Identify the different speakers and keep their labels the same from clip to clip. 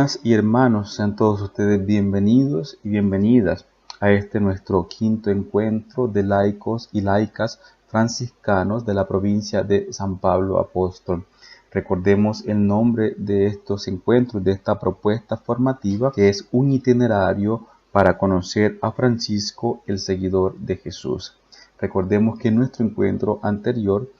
Speaker 1: Hermanas y hermanos, sean todos ustedes bienvenidos y bienvenidas a este nuestro quinto encuentro de laicos y laicas franciscanos de la provincia de San Pablo Apóstol. Recordemos el nombre de estos encuentros, de esta propuesta formativa, que es un itinerario para conocer a Francisco, el seguidor de Jesús. Recordemos que en nuestro encuentro anterior,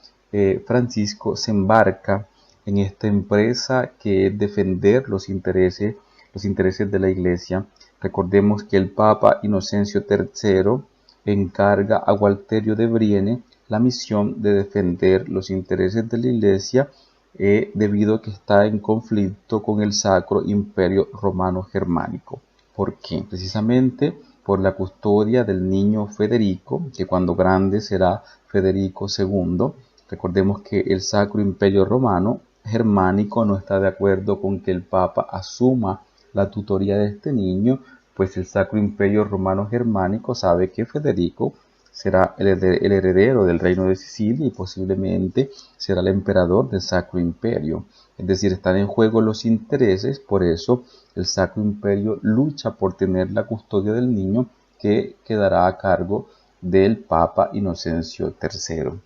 Speaker 1: Francisco se embarca en esta empresa que es defender los intereses de la Iglesia. Recordemos que el Papa Inocencio III encarga a Gualterio de Brienne la misión de defender los intereses de la Iglesia debido a que está en conflicto con el Sacro Imperio Romano Germánico. ¿Por qué? Precisamente por la custodia del niño Federico, que cuando grande será Federico II. Recordemos que el Sacro Imperio Romano Germánico no está de acuerdo con que el Papa asuma la tutoría de este niño, pues el Sacro Imperio Romano Germánico sabe que Federico será el heredero del reino de Sicilia y posiblemente será el emperador del Sacro Imperio. Es decir, están en juego los intereses, por eso el Sacro Imperio lucha por tener la custodia del niño, que quedará a cargo del Papa Inocencio III.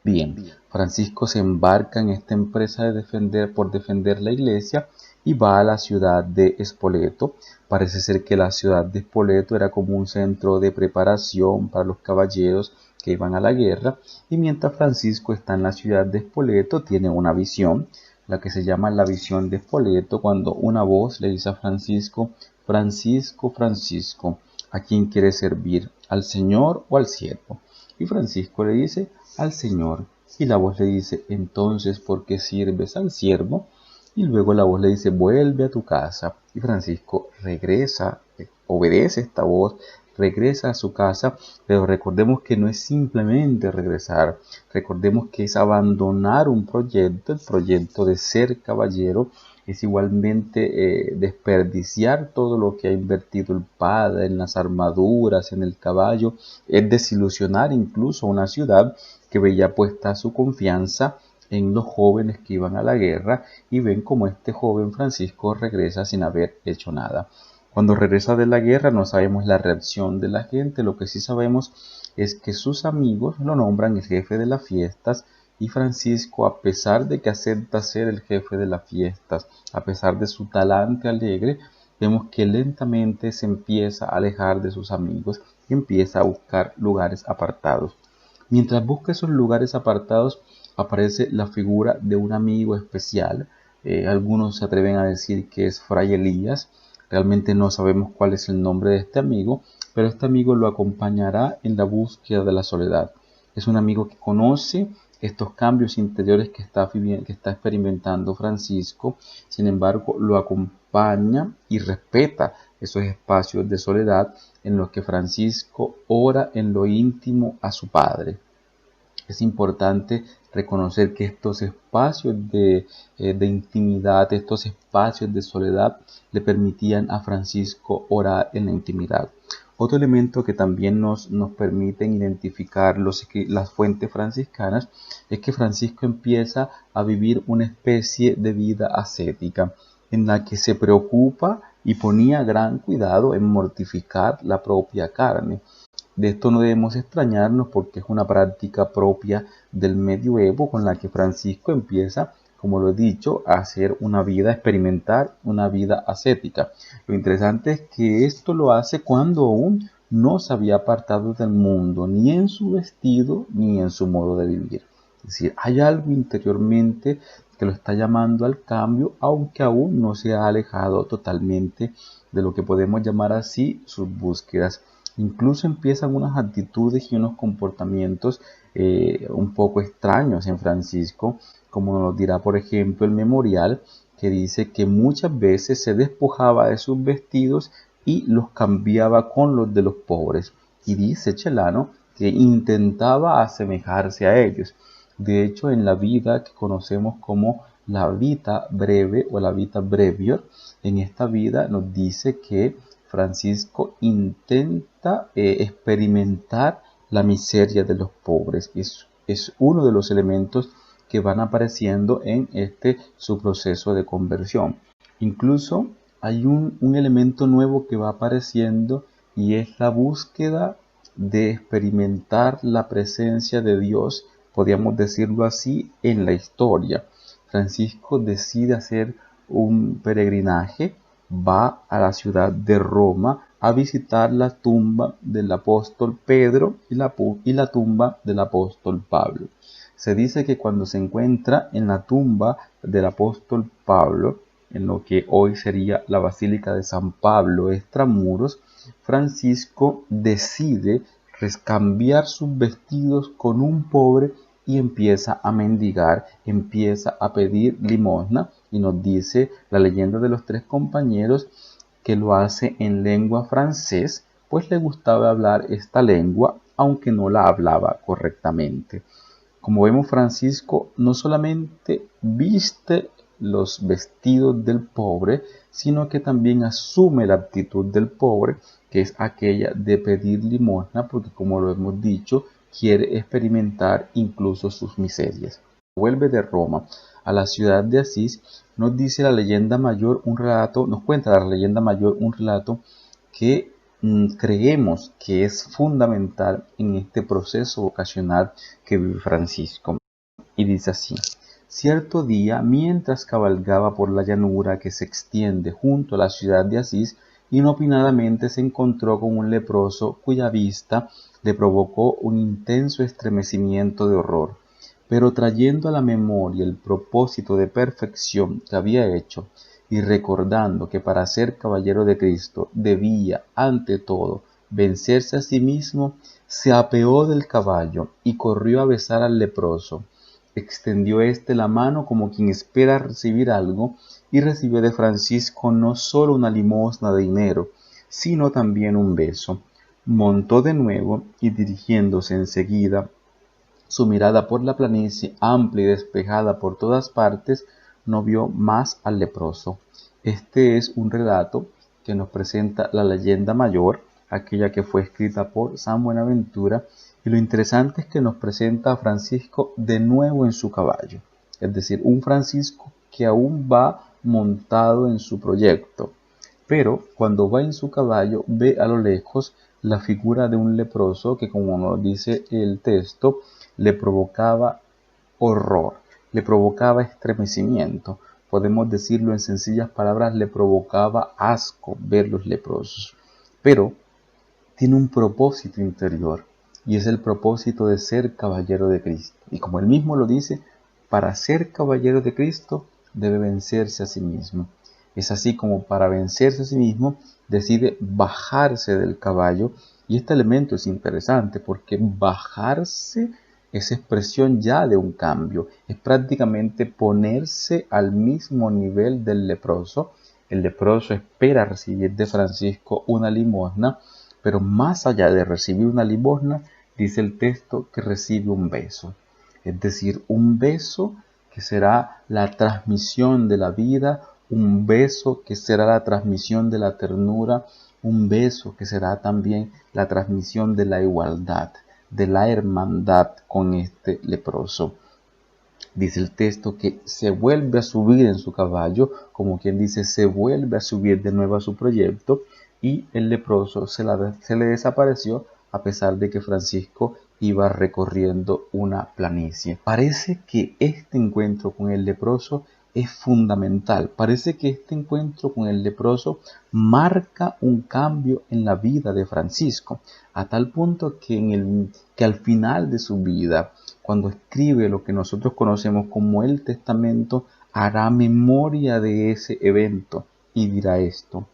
Speaker 1: Bien, Francisco se embarca en esta empresa por defender la iglesia y va a la ciudad de Spoleto. Parece ser que la ciudad de Spoleto era como un centro de preparación para los caballeros que iban a la guerra, y mientras Francisco está en la ciudad de Spoleto tiene una visión, la que se llama la visión de Spoleto, cuando una voz le dice a Francisco: Francisco, Francisco, ¿a quién quieres servir? ¿Al Señor o al siervo? Y Francisco le dice: al Señor. Y la voz le dice: entonces, ¿por qué sirves al siervo? Y luego la voz le dice: vuelve a tu casa. Y Francisco regresa, obedece esta voz, regresa a su casa, pero recordemos que no es simplemente regresar, recordemos que es abandonar un proyecto, el proyecto de ser caballero. Es igualmente desperdiciar todo lo que ha invertido el padre en las armaduras, en el caballo, es desilusionar incluso una ciudad que veía puesta su confianza en los jóvenes que iban a la guerra, y ven como este joven Francisco regresa sin haber hecho nada. Cuando regresa de la guerra no sabemos la reacción de la gente, lo que sí sabemos es que sus amigos lo nombran el jefe de las fiestas, y Francisco, a pesar de que acepta ser el jefe de las fiestas, a pesar de su talante alegre, vemos que lentamente se empieza a alejar de sus amigos y empieza a buscar lugares apartados. Mientras busca esos lugares apartados, aparece la figura de un amigo especial. Algunos se atreven a decir que es Fray Elías. Realmente no sabemos cuál es el nombre de este amigo, pero este amigo lo acompañará en la búsqueda de la soledad. Es un amigo que conoce estos cambios interiores que está experimentando Francisco. Sin embargo, lo acompaña y respeta esos espacios de soledad en los que Francisco ora en lo íntimo a su Padre. Es importante reconocer que estos espacios de intimidad, estos espacios de soledad, le permitían a Francisco orar en la intimidad. Otro elemento que también nos permiten identificar las fuentes franciscanas es que Francisco empieza a vivir una especie de vida ascética, en la que se preocupa y ponía gran cuidado en mortificar la propia carne. De esto no debemos extrañarnos, porque es una práctica propia del medioevo con la que Francisco empieza, como lo he dicho, a hacer una vida, a experimentar una vida ascética. Lo interesante es que esto lo hace cuando aún no se había apartado del mundo, ni en su vestido, ni en su modo de vivir. Es decir, hay algo interiormente que lo está llamando al cambio, aunque aún no se ha alejado totalmente de lo que podemos llamar así sus búsquedas. Incluso empiezan unas actitudes y unos comportamientos un poco extraños en Francisco, como nos dirá por ejemplo el memorial, que dice que muchas veces se despojaba de sus vestidos y los cambiaba con los de los pobres. Y dice Chelano que intentaba asemejarse a ellos. De hecho, en la vida que conocemos como la vita breve o la vita brevior, en esta vida nos dice que Francisco intenta experimentar la miseria de los pobres. Es uno de los elementos que van apareciendo en su proceso de conversión. Incluso hay un elemento nuevo que va apareciendo y es la búsqueda de experimentar la presencia de Dios, podríamos decirlo así, en la historia. Francisco decide hacer un peregrinaje, va a la ciudad de Roma a visitar la tumba del apóstol Pedro y la tumba del apóstol Pablo. Se dice que cuando se encuentra en la tumba del apóstol Pablo, en lo que hoy sería la Basílica de San Pablo extramuros, Francisco decide cambiar sus vestidos con un pobre y empieza a mendigar, empieza a pedir limosna, y nos dice la leyenda de los tres compañeros que lo hace en lengua francés, pues le gustaba hablar esta lengua, aunque no la hablaba correctamente. Como vemos, Francisco no solamente viste los vestidos del pobre, sino que también asume la actitud del pobre, que es aquella de pedir limosna, porque como lo hemos dicho, quiere experimentar incluso sus miserias. Vuelve de Roma a la ciudad de Asís, nos dice la leyenda mayor un relato, nos cuenta la leyenda mayor un relato que creemos que es fundamental en este proceso vocacional que vive Francisco. Y dice así: cierto día, mientras cabalgaba por la llanura que se extiende junto a la ciudad de Asís, inopinadamente se encontró con un leproso cuya vista le provocó un intenso estremecimiento de horror. Pero trayendo a la memoria el propósito de perfección que había hecho, y recordando que para ser caballero de Cristo debía, ante todo, vencerse a sí mismo, se apeó del caballo y corrió a besar al leproso. Extendió éste la mano como quien espera recibir algo, y recibió de Francisco no solo una limosna de dinero, sino también un beso. Montó de nuevo y, dirigiéndose enseguida su mirada por la planicie amplia y despejada por todas partes, no vio más al leproso. Este es un relato que nos presenta la leyenda mayor, aquella que fue escrita por San Buenaventura, y lo interesante es que nos presenta a Francisco de nuevo en su caballo, es decir, un Francisco que aún va montado en su proyecto, pero cuando va en su caballo ve a lo lejos la figura de un leproso que, como nos dice el texto, le provocaba horror, le provocaba estremecimiento. Podemos decirlo en sencillas palabras, le provocaba asco ver los leprosos. Pero tiene un propósito interior, y es el propósito de ser caballero de Cristo. Y como él mismo lo dice, para ser caballero de Cristo debe vencerse a sí mismo. Es así como para vencerse a sí mismo decide bajarse del caballo, y este elemento es interesante porque bajarse es expresión ya de un cambio, es prácticamente ponerse al mismo nivel del leproso. El leproso espera recibir de Francisco una limosna, pero más allá de recibir una limosna, dice el texto que recibe un beso. Es decir, un beso que será la transmisión de la vida, un beso que será la transmisión de la ternura, un beso que será también la transmisión de la igualdad, de la hermandad con este leproso. Dice el texto que se vuelve a subir en su caballo, como quien dice, se vuelve a subir de nuevo a su proyecto, y el leproso se le desapareció a pesar de que Francisco iba recorriendo una planicie. Parece que este encuentro con el leproso es fundamental. Parece que este encuentro con el leproso marca un cambio en la vida de Francisco, a tal punto que al final de su vida, cuando escribe lo que nosotros conocemos como el testamento, hará memoria de ese evento y dirá esto: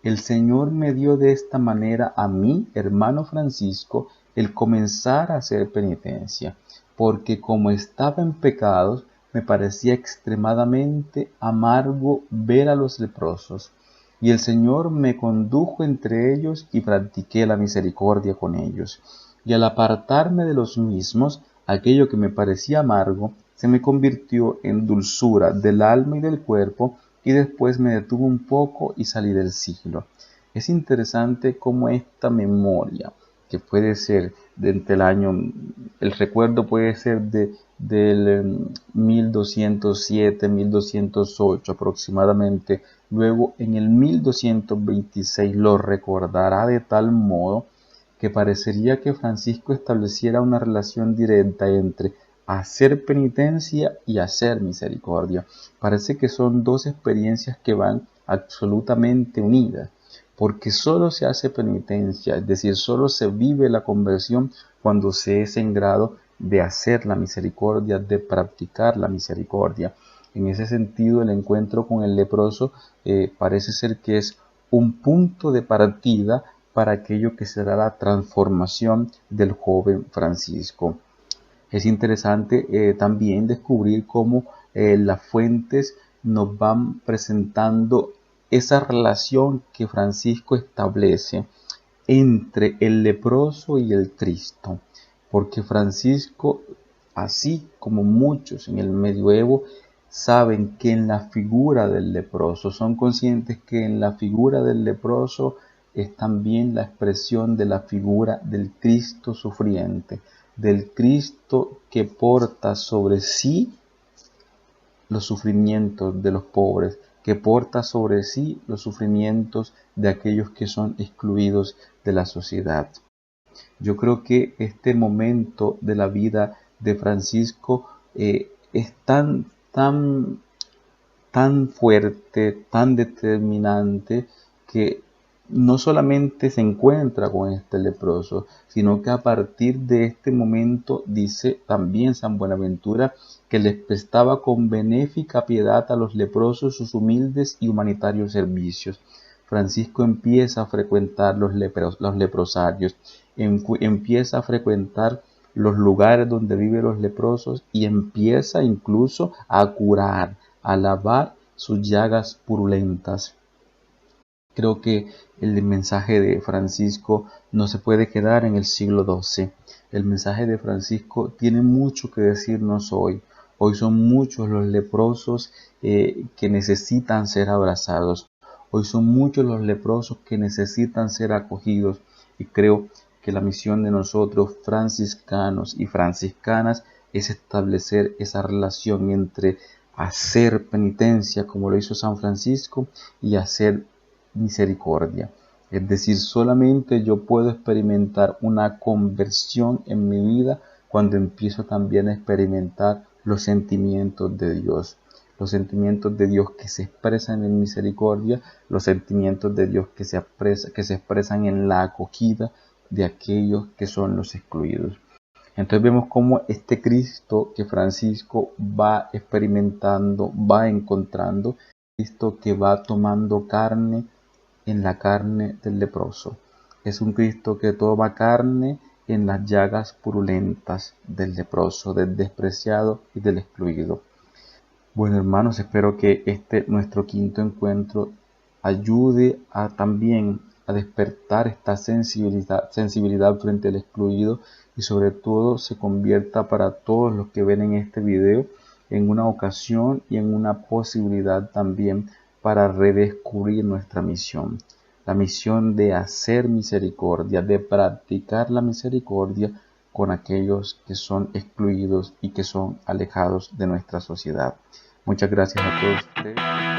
Speaker 1: el Señor me dio de esta manera a mí, hermano Francisco, el comenzar a hacer penitencia, porque como estaba en pecados, me parecía extremadamente amargo ver a los leprosos, y el Señor me condujo entre ellos y practiqué la misericordia con ellos. Y al apartarme de los mismos, aquello que me parecía amargo se me convirtió en dulzura del alma y del cuerpo, y después me detuve un poco y salí del siglo. Es interesante cómo esta memoria, que puede ser de entre el año El recuerdo puede ser del 1207, 1208 aproximadamente. Luego en el 1226 lo recordará de tal modo que parecería que Francisco estableciera una relación directa entre hacer penitencia y hacer misericordia. Parece que son dos experiencias que van absolutamente unidas, porque solo se hace penitencia, es decir, solo se vive la conversión cuando se es en grado de hacer la misericordia, de practicar la misericordia. En ese sentido, el encuentro con el leproso parece ser que es un punto de partida para aquello que será la transformación del joven Francisco. Es interesante también descubrir cómo las fuentes nos van presentando esa relación que Francisco establece entre el leproso y el Cristo, porque Francisco, así como muchos en el medioevo, saben que en la figura del leproso, son conscientes que en la figura del leproso es también la expresión de la figura del Cristo sufriente, del Cristo que porta sobre sí los sufrimientos de los pobres, que porta sobre sí los sufrimientos de aquellos que son excluidos de la sociedad. Yo creo que este momento de la vida de Francisco es tan fuerte, tan determinante, que no solamente se encuentra con este leproso, sino que a partir de este momento dice también San Buenaventura que les prestaba con benéfica piedad a los leprosos sus humildes y humanitarios servicios. Francisco empieza a frecuentar los leprosarios, empieza a frecuentar los lugares donde viven los leprosos y empieza incluso a curar, a lavar sus llagas purulentas. Creo que el mensaje de Francisco no se puede quedar en el siglo XII. El mensaje de Francisco tiene mucho que decirnos hoy. Hoy son muchos los leprosos que necesitan ser abrazados. Hoy son muchos los leprosos que necesitan ser acogidos. Y creo que la misión de nosotros, franciscanos y franciscanas, es establecer esa relación entre hacer penitencia, como lo hizo San Francisco, y hacer misericordia. Es decir, solamente yo puedo experimentar una conversión en mi vida cuando empiezo también a experimentar los sentimientos de Dios. Los sentimientos de Dios que se expresan en misericordia, los sentimientos de Dios que se expresan en la acogida de aquellos que son los excluidos. Entonces vemos cómo este Cristo que Francisco va experimentando, va encontrando, Cristo que va tomando carne en la carne del leproso. Es un Cristo que toma carne en las llagas purulentas del leproso, del despreciado y del excluido. Bueno, hermanos, espero que nuestro quinto encuentro ayude también a despertar esta sensibilidad frente al excluido, y sobre todo se convierta para todos los que ven en este video en una ocasión y en una posibilidad también para redescubrir nuestra misión. La misión de hacer misericordia, de practicar la misericordia con aquellos que son excluidos y que son alejados de nuestra sociedad. Muchas gracias a todos ustedes.